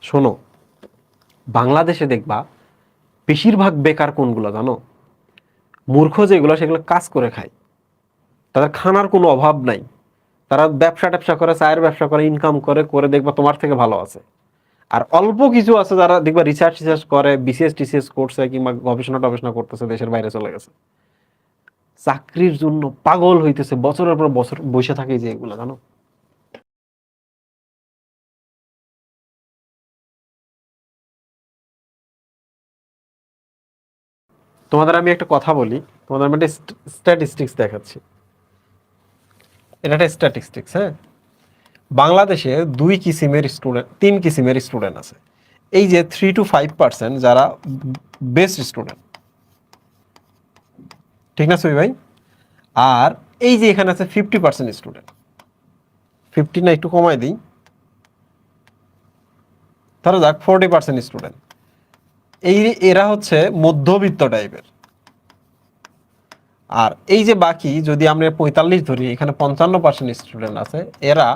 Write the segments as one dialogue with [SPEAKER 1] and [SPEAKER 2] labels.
[SPEAKER 1] শোনো, বাংলাদেশে দেখবা বেশিরভাগ বেকার কোনগুলো জানো? মূর্খ যেগুলো সেগুলো কাজ করে খায়। তাদের খানার কোনো অভাব নাই। তারা ব্যবসা ট্যাবসা করে, চায়ের ব্যবসা করে, ইনকাম করে করে দেখবা তোমার থেকে ভালো আছে। আর অল্প কিছু আছে যারা দেখবা রিসার্চ টিসার্চ করে, বিসিএস টিসিএস করছে কিংবা গবেষণা টবেষণা করতেছে, দেশের বাইরে চলে গেছে, চাকরির জন্য পাগল হইতেছে, বছরের পর বছর বসে থাকে যে এগুলো জানো। তোমাদের আমি একটা কথা বলি, তোমাদের আমি একটা স্ট্যাটিস্টিক্স দেখাচ্ছি। এটা একটা স্ট্যাটিস্টিক্স, হ্যাঁ। বাংলাদেশে দুই কিসিমের স্টুডেন্ট, তিন কিসিমের স্টুডেন্ট আছে। এই যে 3 to 5% যারা বেস্ট স্টুডেন্ট, ঠিক না সবি ভাই? আর এই যে এখানে আছে 50% স্টুডেন্ট, 50 না একটু কমাই দিই, ধরো যাক 40% স্টুডেন্ট। এই এরা হচ্ছে মধ্যবিত্ত টাইপের। আর এই যে বাকি যদি আমরা 45 ধরি, এখানে 55% স্টুডেন্ট আছে। এরা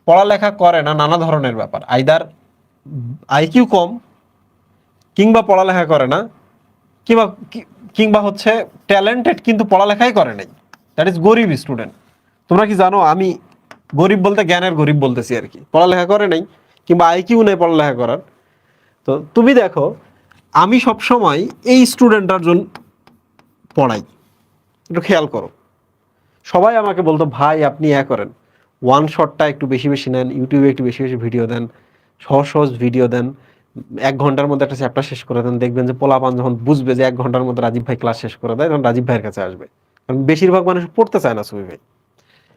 [SPEAKER 1] পড়ালেখা করে না, নানা ধরনের ব্যাপার, আইদার আইকিউ কম, কিংবা পড়ালেখা করে না, কিংবা কিংবা হচ্ছে ট্যালেন্টেড কিন্তু পড়ালেখাই করে নাই। দ্যাট ইজ গরিব স্টুডেন্ট। তোমরা কি জানো, আমি গরিব বলতে জ্ঞানের গরিব বলতেছি আর কি, পড়ালেখা করে নাই কিংবা আইকিউ নেই পড়ালেখা করার। তো তুমি দেখো, আমি সব সময় এই স্টুডেন্টটার জন্য পড়াই। একটু খেয়াল করো, সবাই আমাকে বলতো ভাই আপনি করেন, ওয়ান শটটা একটু বেশি বেশি নেন, ইউটিউবে একটু বেশি বেশি ভিডিও দেন, সহজ সহজ ভিডিও দেন, 1 ঘন্টার মধ্যে একটা চ্যাপ্টার শেষ করে দেন। দেখবেন যে পোলাপান যখন বুঝবে যে 1 ঘন্টার মধ্যে রাজীব ভাই ক্লাস শেষ করে দেয়, তখন রাজীব ভাইয়ের কাছে আসবে। কারণ বেশিরভাগ মানুষ পড়তে চায় না সুবি ভাই।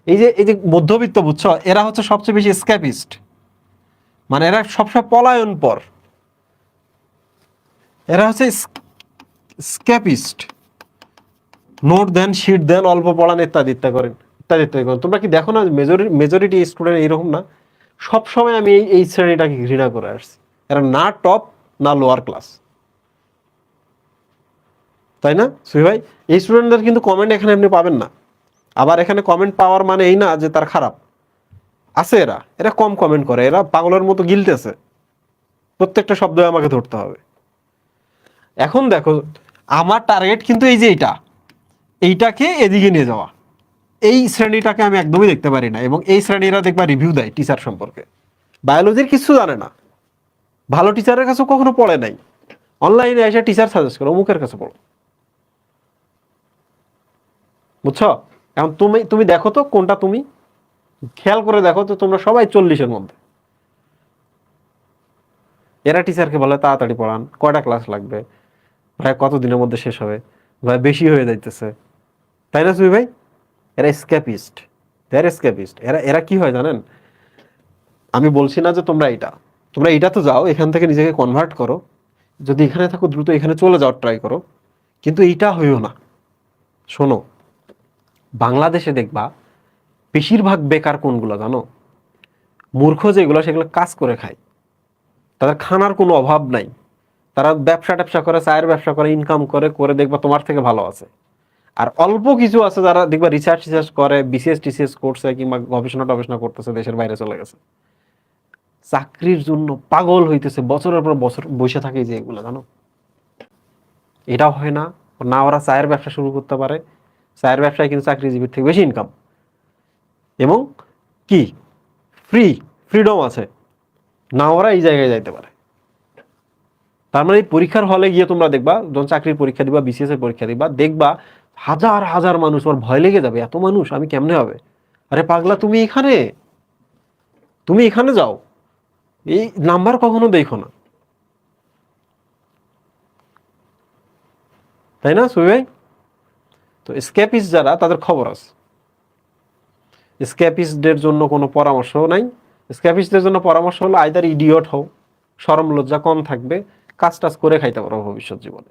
[SPEAKER 1] এই যে মধ্যবিত্ত, বুঝছো, এরা হচ্ছে সবচেয়ে বেশি স্ক্যাপিস্ট। মানে এরা সবসময় পলায়ন পর, এরা হচ্ছে স্ক্যাপিস্ট। নোট দেন, শিট দেন, অল্প পড়ান, ইত্যাদি ইত্যাদি করেন, ইত্যাদি ইত্যাদি করেন। তোমরা কি দেখো না মেজরিটি স্টুডেন্ট এইরকম না? সবসময় আমি এই শ্রেণীটাকে ঘৃণা করে আসছি। এরা না টপ না লোয়ার ক্লাস, তাই না সুই ভাই? এই স্টুডেন্টদের কিন্তু কমেন্ট এখানে আপনি পাবেন না। আবার এখানে কমেন্ট পাওয়ার মানে এই না যে তার খারাপ আছে। এরা এরা কম কমেন্ট করে, এরা পাগলের মতো গিলতেছে, প্রত্যেকটা শব্দ আমাকে ধরতে হবে। এখন দেখো, আমার টার্গেট কিন্তু এই যে এইটাকে এদিকে নিয়ে যাওয়া। এই শ্রেণীটাকে আমি একদমই দেখতে পারি না। এবং এই শ্রেণীরা দেখবা রিভিউ দেয় টিচার সম্পর্কে, বায়োলজির কিছু জানে না, ভালো টিচারের কাছে কখনো পড়ে নাই, অনলাইনে এসে টিচার সাজেস্ট করো, অমুকের কাছে পড়ো। বুঝছো? এখন তুমি তুমি দেখো তো কোনটা, তুমি খেয়াল করে দেখো তো, তোমরা সবাই 40-এর মধ্যে। এরা টিচারকে বলে তাড়াতাড়ি পড়ান, কয়টা ক্লাস লাগবে ভাই, কত দিনের মধ্যে শেষ হবে ভাই, বেশি হয়ে যাইতেছে, তাই না সুই ভাই? এরা স্ক্যাপিস্ট, দেয়ার স্ক্যাপিস্ট। এরা এরা কি হয় জানেন? আমি বলছি না যে তোমরা এটা তো যাও, এখান থেকে নিজেকে কনভার্ট করো, যদি এখানে থাকো দ্রুত এখানে চলে যাওয়ার ট্রাই করো, কিন্তু এইটা হইও না। শোনো, বাংলাদেশে দেখবা বেশিরভাগ বেকার কোনগুলো জানো? মূর্খ যেগুলো সেগুলো কাজ করে খায়। তাদের খানার কোনো অভাব নাই। তারা ব্যবসা ট্যাবসা করে, চায়ের ব্যবসা করে, ইনকাম করে করে দেখবা তোমার থেকে ভালো আছে। আর অল্প কিছু আছে যারা দেখবা রিসার্চ টিসার্চ করে, বিসিএস টিসিএস করছে কিংবা গবেষণা টবেষণা করতেছে, দেশের বাইরে চলে গেছে, চাকরির জন্য পাগল হইতেছে, বছরের পর বছর বসে থাকে যে এগুলো জানো। এটাও হয় না, না ওরা চায়ের ব্যবসা শুরু করতে পারে, চায়ের ব্যবসায় কিন্তু চাকরিজীবীর থেকে বেশি ইনকাম, এবং কি ফ্রিডম আছে, না ওরা এই জায়গায় যাইতে পারে। তার মানে এই পরীক্ষার হলে গিয়ে তোমরা দেখবা, যখন চাকরির পরীক্ষা দিবা, বিসিএস এর পরীক্ষা দিবা, দেখবা হাজার হাজার মানুষ, তোমার ভয় লেগে যাবে, এত মানুষ আমি কেমনে হবে। আরে পাগলা, তুমি এখানে যাও, এই নাম্বার কখনো দেখো না, তাই না সুই ভাই? তো স্ক্যাপিস্ট যারা, তাদের খবর আছে। স্ক্যাপিস্টদের জন্য কোনো পরামর্শ নাই। স্ক্যাপিস্টদের জন্য পরামর্শ হলো আইদার ইডিয়ট হও, শরম লজ্জা কম থাকবে, কাজ টাজ করে খাইতে পারো ভবিষ্যৎ জীবনে।